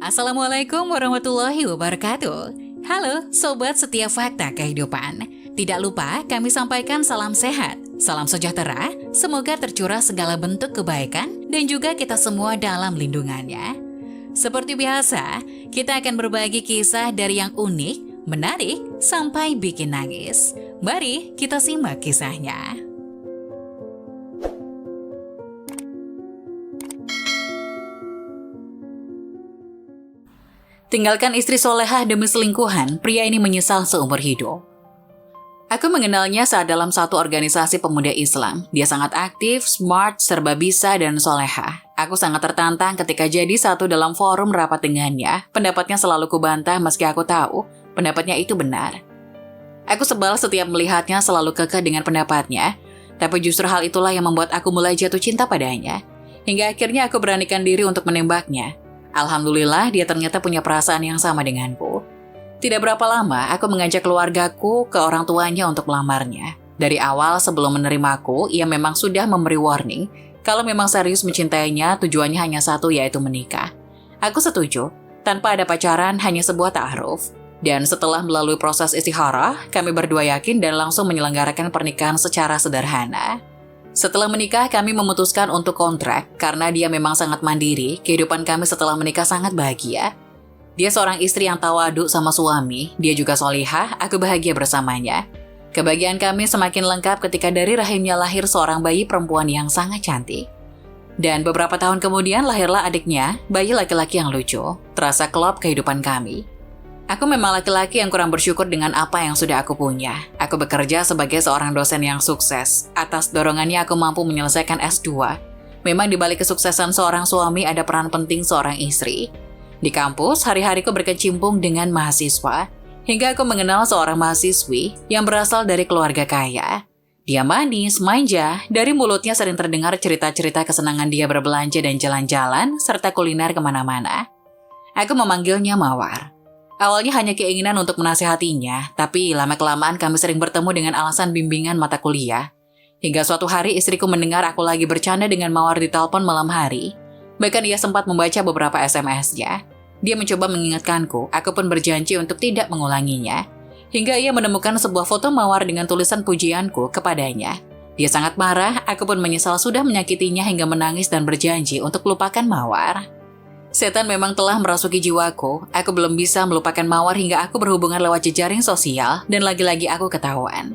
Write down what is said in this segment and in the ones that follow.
Assalamualaikum warahmatullahi wabarakatuh. Halo Sobat Setiap Fakta Kehidupan. Tidak lupa kami sampaikan salam sehat, salam sejahtera, semoga tercurah segala bentuk kebaikan dan juga kita semua dalam lindungannya. Seperti biasa, kita akan berbagi kisah dari yang unik, menarik, sampai bikin nangis. Mari kita simak kisahnya. Tinggalkan istri solehah demi selingkuhan, pria ini menyesal seumur hidup. Aku mengenalnya saat dalam satu organisasi pemuda Islam. Dia sangat aktif, smart, serba bisa, dan solehah. Aku sangat tertantang ketika jadi satu dalam forum rapat dengannya. Pendapatnya selalu kubantah meski aku tahu pendapatnya itu benar. Aku sebal setiap melihatnya selalu kekeh dengan pendapatnya, tapi justru hal itulah yang membuat aku mulai jatuh cinta padanya. Hingga akhirnya aku beranikan diri untuk menembaknya. Alhamdulillah dia ternyata punya perasaan yang sama denganku. Tidak berapa lama aku mengajak keluargaku ke orang tuanya untuk melamarnya. Dari awal sebelum menerimaku, ia memang sudah memberi warning kalau memang serius mencintainya tujuannya hanya satu yaitu menikah. Aku setuju, tanpa ada pacaran hanya sebuah ta'aruf. Dan setelah melalui proses istikharah, kami berdua yakin dan langsung menyelenggarakan pernikahan secara sederhana. Setelah menikah, kami memutuskan untuk kontrak karena dia memang sangat mandiri. Kehidupan kami setelah menikah sangat bahagia. Dia seorang istri yang tawadu sama suami, dia juga solihah, aku bahagia bersamanya. Kebahagiaan kami semakin lengkap ketika dari rahimnya lahir seorang bayi perempuan yang sangat cantik. Dan beberapa tahun kemudian lahirlah adiknya, bayi laki-laki yang lucu. Terasa klop kehidupan kami. Aku memang laki-laki yang kurang bersyukur dengan apa yang sudah aku punya. Aku bekerja sebagai seorang dosen yang sukses. Atas dorongannya aku mampu menyelesaikan S2. Memang di balik kesuksesan seorang suami ada peran penting seorang istri. Di kampus, hari-hariku berkecimpung dengan mahasiswa. Hingga aku mengenal seorang mahasiswi yang berasal dari keluarga kaya. Dia manis, manja, dari mulutnya sering terdengar cerita-cerita kesenangan dia berbelanja dan jalan-jalan, serta kuliner kemana-mana. Aku memanggilnya Mawar. Awalnya hanya keinginan untuk menasihatinya, tapi lama-kelamaan kami sering bertemu dengan alasan bimbingan mata kuliah. Hingga suatu hari istriku mendengar aku lagi bercanda dengan Mawar di telepon malam hari. Bahkan ia sempat membaca beberapa SMS-nya. Dia mencoba mengingatkanku, aku pun berjanji untuk tidak mengulanginya. Hingga ia menemukan sebuah foto Mawar dengan tulisan pujianku kepadanya. Dia sangat marah, aku pun menyesal sudah menyakitinya hingga menangis dan berjanji untuk melupakan Mawar. Setan memang telah merasuki jiwaku. Aku belum bisa melupakan Mawar hingga aku berhubungan lewat jejaring sosial dan lagi-lagi aku ketahuan.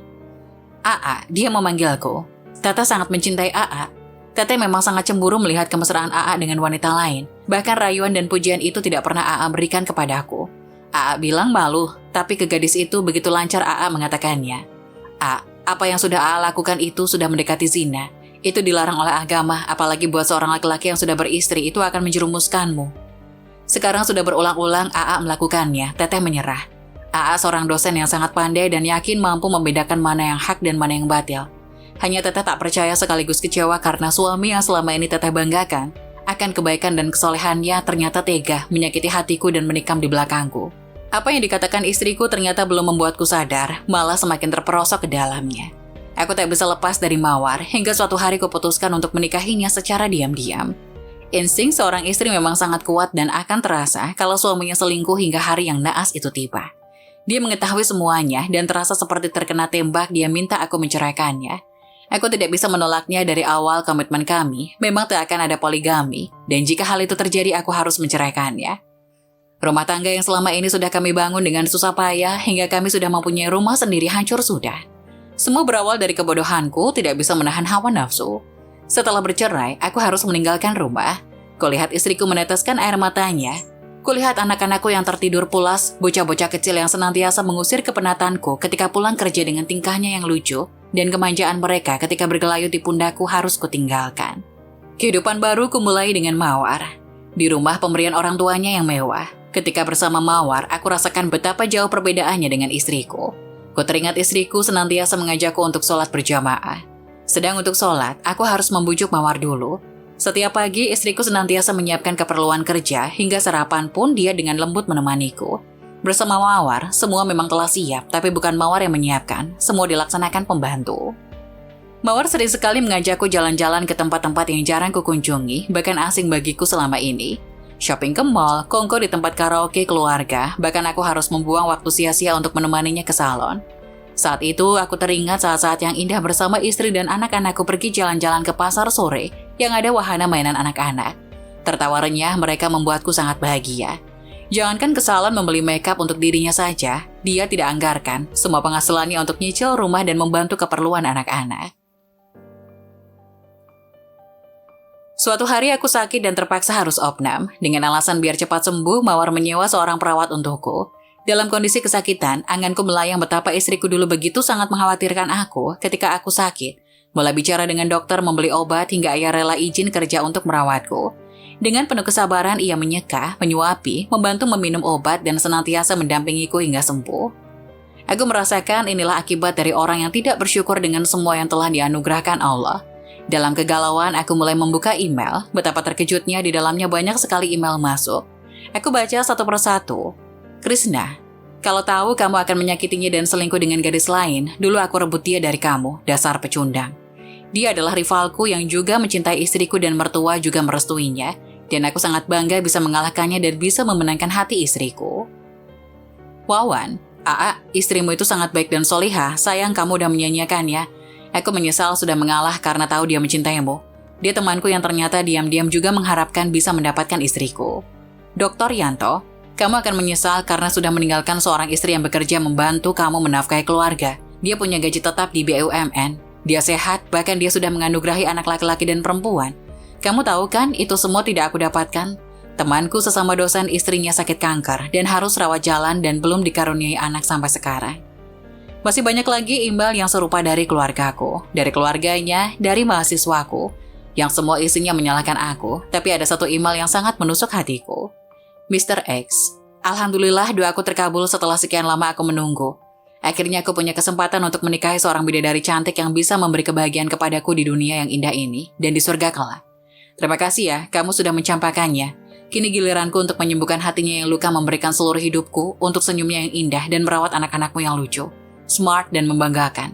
Aa, dia memanggilku. Tata sangat mencintai Aa. Tete memang sangat cemburu melihat kemesraan Aa dengan wanita lain. Bahkan rayuan dan pujian itu tidak pernah Aa berikan kepadaku. Aa bilang malu, tapi ke gadis itu begitu lancar Aa mengatakannya. Apa yang sudah Aa lakukan itu sudah mendekati zina. Itu dilarang oleh agama, apalagi buat seorang laki-laki yang sudah beristri, itu akan menjerumuskanmu. Sekarang sudah berulang-ulang Aa melakukannya, Teteh menyerah. Aa seorang dosen yang sangat pandai dan yakin mampu membedakan mana yang hak dan mana yang batil. Hanya Teteh tak percaya sekaligus kecewa karena suami yang selama ini Teteh banggakan akan kebaikan dan kesolehannya ternyata tega menyakiti hatiku dan menikam di belakangku. Apa yang dikatakan istriku ternyata belum membuatku sadar, malah semakin terperosok ke dalamnya. Aku tak bisa lepas dari Mawar, hingga suatu hari kuputuskan untuk menikahinya secara diam-diam. Insting seorang istri memang sangat kuat dan akan terasa kalau suaminya selingkuh hingga hari yang naas itu tiba. Dia mengetahui semuanya dan terasa seperti terkena tembak, dia minta aku menceraikannya. Aku tidak bisa menolaknya dari awal komitmen kami, memang tak akan ada poligami, dan jika hal itu terjadi aku harus menceraikannya. Rumah tangga yang selama ini sudah kami bangun dengan susah payah hingga kami sudah mempunyai rumah sendiri hancur sudah. Semua berawal dari kebodohanku tidak bisa menahan hawa nafsu. Setelah bercerai, aku harus meninggalkan rumah. Kulihat istriku meneteskan air matanya. Kulihat anak-anakku yang tertidur pulas, bocah-bocah kecil yang senantiasa mengusir kepenatanku ketika pulang kerja dengan tingkahnya yang lucu, dan kemanjaan mereka ketika bergelayut di pundakku harus kutinggalkan. Kehidupan baru kumulai dengan Mawar. Di rumah pemberian orang tuanya yang mewah. Ketika bersama Mawar, aku rasakan betapa jauh perbedaannya dengan istriku. Ku teringat istriku senantiasa mengajakku untuk sholat berjamaah. Sedang untuk sholat, aku harus membujuk Mawar dulu. Setiap pagi, istriku senantiasa menyiapkan keperluan kerja, hingga sarapan pun dia dengan lembut menemaniku. Bersama Mawar, semua memang telah siap, tapi bukan Mawar yang menyiapkan, semua dilaksanakan pembantu. Mawar sering sekali mengajakku jalan-jalan ke tempat-tempat yang jarang kukunjungi, bahkan asing bagiku selama ini. Shopping ke mall, kongko di tempat karaoke keluarga, bahkan aku harus membuang waktu sia-sia untuk menemaninya ke salon. Saat itu, aku teringat saat-saat yang indah bersama istri dan anak-anakku pergi jalan-jalan ke pasar sore yang ada wahana mainan anak-anak. Tertawa renyah mereka membuatku sangat bahagia. Jangankan ke salon membeli makeup untuk dirinya saja, dia tidak anggarkan semua penghasilannya untuk nyicil rumah dan membantu keperluan anak-anak. Suatu hari aku sakit dan terpaksa harus opnam. Dengan alasan biar cepat sembuh, Mawar menyewa seorang perawat untukku. Dalam kondisi kesakitan, anganku melayang betapa istriku dulu begitu sangat mengkhawatirkan aku ketika aku sakit. Mulai bicara dengan dokter, membeli obat, hingga ia rela izin kerja untuk merawatku. Dengan penuh kesabaran, ia menyeka, menyuapi, membantu meminum obat, dan senantiasa mendampingiku hingga sembuh. Aku merasakan inilah akibat dari orang yang tidak bersyukur dengan semua yang telah dianugerahkan Allah. Dalam kegalauan, aku mulai membuka email. Betapa terkejutnya di dalamnya banyak sekali email masuk. Aku baca satu persatu. Krishna, kalau tahu kamu akan menyakitinya dan selingkuh dengan gadis lain, dulu aku rebut dia dari kamu, dasar pecundang. Dia adalah rivalku yang juga mencintai istriku dan mertua juga merestuinya, dan aku sangat bangga bisa mengalahkannya dan bisa memenangkan hati istriku. Wawan, istrimu itu sangat baik dan solihah, sayang kamu udah menyanyiakannya. Aku menyesal sudah mengalah karena tahu dia mencintaimu. Dia temanku yang ternyata diam-diam juga mengharapkan bisa mendapatkan istriku. Dr. Yanto, kamu akan menyesal karena sudah meninggalkan seorang istri yang bekerja membantu kamu menafkahi keluarga. Dia punya gaji tetap di BUMN. Dia sehat, bahkan dia sudah menganugerahi anak laki-laki dan perempuan. Kamu tahu kan, itu semua tidak aku dapatkan. Temanku sesama dosen istrinya sakit kanker dan harus rawat jalan dan belum dikaruniai anak sampai sekarang. Masih banyak lagi email yang serupa dari keluargaku, dari keluarganya, dari mahasiswaku, yang semua isinya menyalahkan aku, tapi ada satu email yang sangat menusuk hatiku. Mr. X, alhamdulillah doaku terkabul setelah sekian lama aku menunggu. Akhirnya aku punya kesempatan untuk menikahi seorang bidadari cantik yang bisa memberi kebahagiaan kepadaku di dunia yang indah ini, dan di surga kelak. Terima kasih ya, kamu sudah mencampakkannya. Kini giliranku untuk menyembuhkan hatinya yang luka, memberikan seluruh hidupku untuk senyumnya yang indah dan merawat anak-anakmu yang lucu, smart dan membanggakan.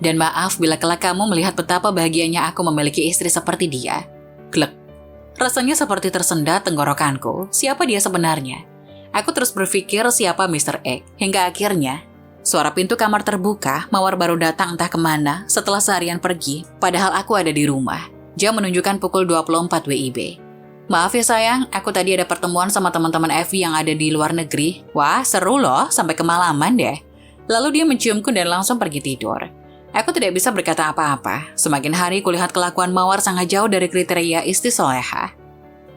Dan maaf bila kelak kamu melihat betapa bahagianya aku memiliki istri seperti dia. Klek. Rasanya seperti tersendat tenggorokanku. Siapa dia sebenarnya? Aku terus berpikir siapa Mr. X. Hingga akhirnya, suara pintu kamar terbuka, Mawar baru datang entah kemana setelah seharian pergi, padahal aku ada di rumah. Jam menunjukkan pukul 24 WIB. Maaf ya sayang, aku tadi ada pertemuan sama teman-teman Evi yang ada di luar negeri. Wah, seru loh, sampai kemalaman deh. Lalu dia menciumku dan langsung pergi tidur. Aku tidak bisa berkata apa-apa. Semakin hari kulihat kelakuan Mawar sangat jauh dari kriteria istri soleha.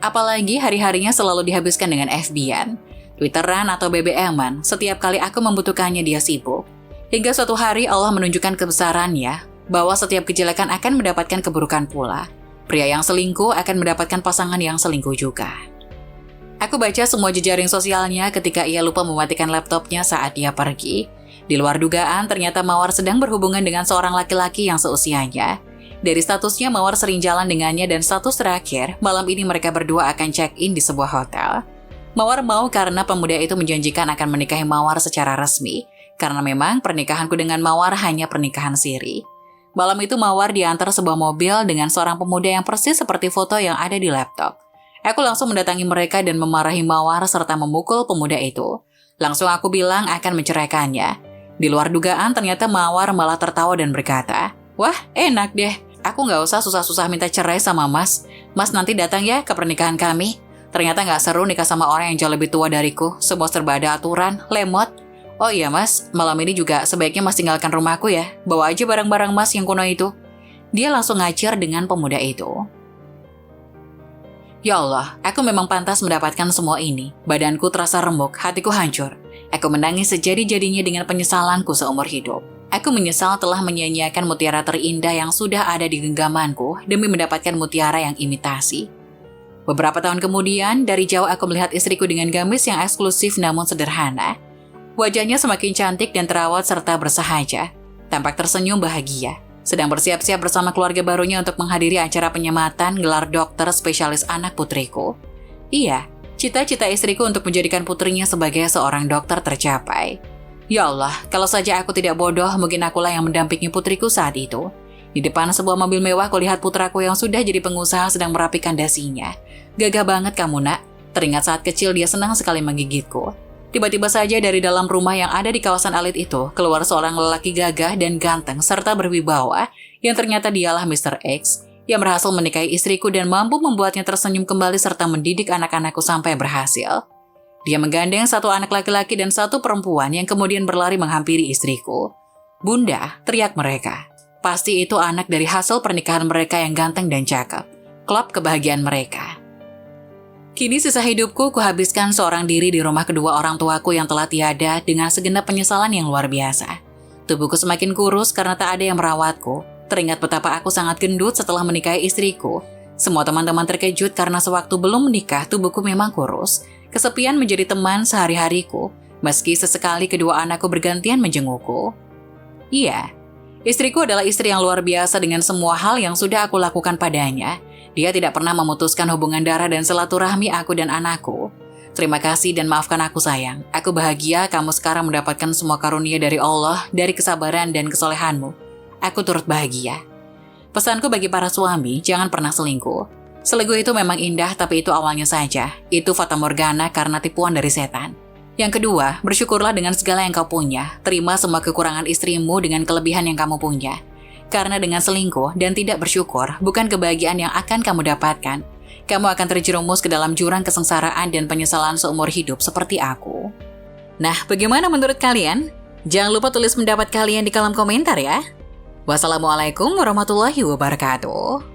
Apalagi hari-harinya selalu dihabiskan dengan FB-an, Twitteran atau BBM-an. Setiap kali aku membutuhkannya dia sibuk. Hingga suatu hari Allah menunjukkan kebesarannya bahwa setiap kejelekan akan mendapatkan keburukan pula. Pria yang selingkuh akan mendapatkan pasangan yang selingkuh juga. Aku baca semua jejaring sosialnya ketika ia lupa mematikan laptopnya saat dia pergi. Di luar dugaan, ternyata Mawar sedang berhubungan dengan seorang laki-laki yang seusianya. Dari statusnya, Mawar sering jalan dengannya dan status terakhir, malam ini mereka berdua akan check-in di sebuah hotel. Mawar mau karena pemuda itu menjanjikan akan menikahi Mawar secara resmi, karena memang pernikahanku dengan Mawar hanya pernikahan siri. Malam itu Mawar diantar sebuah mobil dengan seorang pemuda yang persis seperti foto yang ada di laptop. Aku langsung mendatangi mereka dan memarahi Mawar serta memukul pemuda itu. Langsung aku bilang akan menceraikannya. Di luar dugaan, ternyata Mawar malah tertawa dan berkata, "Wah, enak deh. Aku nggak usah susah-susah minta cerai sama Mas. Mas nanti datang ya ke pernikahan kami. Ternyata nggak seru nikah sama orang yang jauh lebih tua dariku. Semua serba ada aturan, lemot. Oh iya Mas, malam ini juga sebaiknya Mas tinggalkan rumahku ya. Bawa aja barang-barang Mas yang kuno itu." Dia langsung ngacir dengan pemuda itu. Ya Allah, aku memang pantas mendapatkan semua ini. Badanku terasa remuk, hatiku hancur. Aku menangis sejadi-jadinya dengan penyesalanku seumur hidup. Aku menyesal telah menyia-nyiakan mutiara terindah yang sudah ada di genggamanku demi mendapatkan mutiara yang imitasi. Beberapa tahun kemudian, dari jauh aku melihat istriku dengan gamis yang eksklusif namun sederhana. Wajahnya semakin cantik dan terawat serta bersahaja. Tampak tersenyum bahagia. Sedang bersiap-siap bersama keluarga barunya untuk menghadiri acara penyematan gelar dokter spesialis anak putriku. Iya, cita-cita istriku untuk menjadikan putrinya sebagai seorang dokter tercapai. Ya Allah, kalau saja aku tidak bodoh, mungkin akulah yang mendampingi putriku saat itu. Di depan sebuah mobil mewah, kulihat putraku yang sudah jadi pengusaha sedang merapikan dasinya. Gagah banget kamu, Nak. Teringat saat kecil dia senang sekali menggigitku. Tiba-tiba saja dari dalam rumah yang ada di kawasan elit itu, keluar seorang lelaki gagah dan ganteng serta berwibawa yang ternyata dialah Mr. X yang berhasil menikahi istriku dan mampu membuatnya tersenyum kembali serta mendidik anak-anakku sampai berhasil. Dia menggandeng satu anak laki-laki dan satu perempuan yang kemudian berlari menghampiri istriku. "Bunda," teriak mereka. Pasti itu anak dari hasil pernikahan mereka yang ganteng dan cakep. Klub kebahagiaan mereka. Kini sisa hidupku kuhabiskan seorang diri di rumah kedua orang tuaku yang telah tiada dengan segenap penyesalan yang luar biasa. Tubuhku semakin kurus karena tak ada yang merawatku. Teringat betapa aku sangat gendut setelah menikahi istriku. Semua teman-teman terkejut karena sewaktu belum menikah tubuhku memang kurus. Kesepian menjadi teman sehari-hariku, meski sesekali kedua anakku bergantian menjengukku. Iya, istriku adalah istri yang luar biasa dengan semua hal yang sudah aku lakukan padanya. Dia tidak pernah memutuskan hubungan darah dan silaturahmi aku dan anakku. Terima kasih dan maafkan aku sayang. Aku bahagia kamu sekarang mendapatkan semua karunia dari Allah, dari kesabaran dan kesolehanmu. Aku turut bahagia. Pesanku bagi para suami, jangan pernah selingkuh. Selingkuh itu memang indah, tapi itu awalnya saja. Itu fata morgana karena tipuan dari setan. Yang kedua, bersyukurlah dengan segala yang kau punya. Terima semua kekurangan istrimu dengan kelebihan yang kamu punya. Karena dengan selingkuh dan tidak bersyukur, bukan kebahagiaan yang akan kamu dapatkan. Kamu akan terjerumus ke dalam jurang kesengsaraan dan penyesalan seumur hidup seperti aku. Nah, bagaimana menurut kalian? Jangan lupa tulis pendapat kalian di kolom komentar ya. Wassalamualaikum warahmatullahi wabarakatuh.